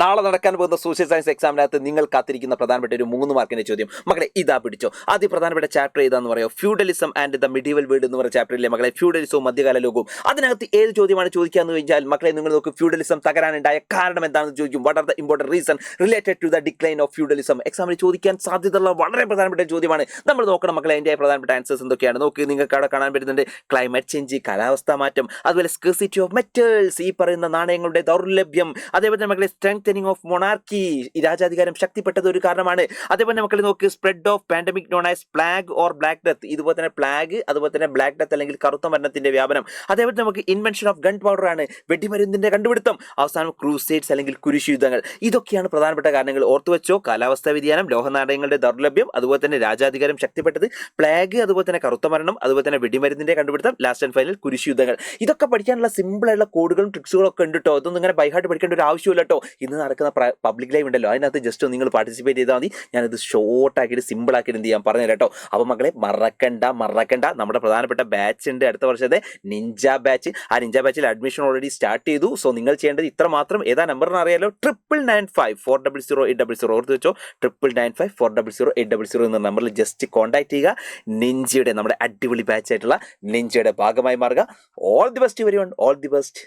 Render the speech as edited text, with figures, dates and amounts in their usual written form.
നാളെ നടക്കാൻ പോകുന്ന സോഷ്യൽ സയൻസ് എക്സാമിനകത്ത് നിങ്ങൾ കാത്തിരിക്കുന്ന പ്രധാനപ്പെട്ട ഒരു 3 മാർക്കിന്റെ ചോദ്യം മകളെ ഇതാ പിടിച്ചോ. ആദ്യ പ്രധാനപ്പെട്ട ചാപ്റ്റർ ഏതാന്ന് പറയോ? Feudalism and the medieval world എന്ന് പറയുന്ന ചാപ്റ്ററിലെ മകളെ ഫ്യൂഡലിസവും മധ്യകാല ലോകവും. അതിനകത്ത് ഏത് ചോദ്യമാണ് ചോദിക്കാന്ന് ചോദിച്ചാൽ മക്കളെ നിങ്ങൾ നോക്ക്, ഫ്യൂഡലിസം തകരാനുണ്ടായ കാരണം എന്താണെന്ന് ചോദിക്കും. What are the important reason related to the decline of feudalism? എക്സാമിന് ചോദിക്കാൻ സാധ്യതയുള്ള വളരെ പ്രധാനപ്പെട്ട ചോദ്യമാണ്. നമ്മൾ നോക്കണം മക്കളെ അതിന്റെ പ്രധാനപ്പെട്ട ആൻസേഴ്സ് എന്തൊക്കെയാണ് നോക്ക്. നിങ്ങൾക്ക് അവിടെ കാണാൻ പറ്റുന്നുണ്ട് ക്ലൈമറ്റ് ചേഞ്ച്, കാലാവസ്ഥാ മാറ്റം, അതുപോലെ സ്കേഴ്സിറ്റി ഓഫ് മെറ്റൽസ്, ഈ പറയുന്ന നാണയങ്ങളുടെ ദൗർലഭ്യം, അതേപോലെ മക്കളെ സ്ട്രെങ്തനിങ് ഓഫ് മൊണാർക്കി, രാജാധികാരം ശക്തിപ്പെട്ടത് ഒരു കാരണമാണ്. അതേപോലെ മക്കളെ നോക്ക് spread of pandemic known as plague or black death, ഇതുപോലെ തന്നെ പ്ലാഗ്, അതുപോലെ തന്നെ ബ്ലാക്ക് ഡെത്ത് അല്ലെങ്കിൽ കറുത്ത മരണത്തിന്റെ വ്യാപനം. അതേപോലെ നമുക്ക് ഇൻവെൻഷൻ ഓഫ് ഗൺ പൗഡർ ആണ്, വെടിമരുന്നിന്റെ കണ്ടുപിടുത്തം. അവസാനം ക്രൂസേഡ്സ് അല്ലെങ്കിൽ കുരിശുയുദ്ധങ്ങൾ. ഇതൊക്കെയാണ് പ്രധാനപ്പെട്ട കാരണങ്ങൾ. ഓർത്തു വെച്ചോ, കാലാവസ്ഥാ വ്യതിയാനം, ലോഹനാണയങ്ങളുടെ ദൗർലഭ്യം, അതുപോലെ തന്നെ രാജാധികാരം ശക്തിപ്പെട്ടത്, പ്ലാഗ്, അതുപോലെ തന്നെ കറുത്ത മരണം, അതുപോലെ തന്നെ വെടിമരുന്നിന്റെ കണ്ടുപിടുത്തം, ലാസ്റ്റ് ആൻഡ് ഫൈനൽ കുരിശുയുദ്ധങ്ങൾ. ഇതൊക്കെ പഠിക്കാനുള്ള സിമ്പിൾ ആയിട്ടുള്ള കോഡുകളും ട്രിക്സുകളും ഒക്കെ ഉണ്ട് കേട്ടോ. ഇതൊന്നും ഇങ്ങനെ ബൈഹാർട്ട് പഠിക്കേണ്ട ഒരു ആവശ്യമില്ല കേട്ടോ. ഇന്ന് നടക്കുന്ന പബ്ലിക് ലൈവ് ഉണ്ടല്ലോ, അതിനകത്ത് ജസ്റ്റ് നിങ്ങൾ പാർട്ടിസിപ്പേറ്റ് ചെയ്താൽ മതി. ഞാനിത് ഷോർട്ട് ആക്കിയിട്ട് സിമ്പിൾ ആക്കിയിട്ട് എന്ത് ചെയ്യാൻ പറഞ്ഞു കേട്ടോ. അപ്പോൾ മക്കളെ മറക്കണ്ട, നമ്മുടെ പ്രധാനപ്പെട്ട ബാച്ച് ഉണ്ട് അടുത്ത വർഷത്തെ നിഞ്ച ബാച്ച്. ആ നിഞ്ച ബാച്ചിൽ അഡ്മിഷൻ ഓൾറെഡി സ്റ്റാർട്ട് ചെയ്തു. സോ നിങ്ങൾ ചെയ്യേണ്ടത് ഇത്ര മാത്രം. ഏതാ നമ്പറിന് അറിയാലോ, 9995400800. ഓർത്ത് വെച്ചോ, 9995400800 എന്ന നമ്പറിൽ ജസ്റ്റ് കോൺടാക്ട് ചെയ്യുക. നിഞ്ചയുടെ നമ്മുടെ അടിപൊളി ബാച്ച് ആയിട്ടുള്ള നിഞ്ചയുടെ ഭാഗമായി മാറുക. All the best everyone, all the best.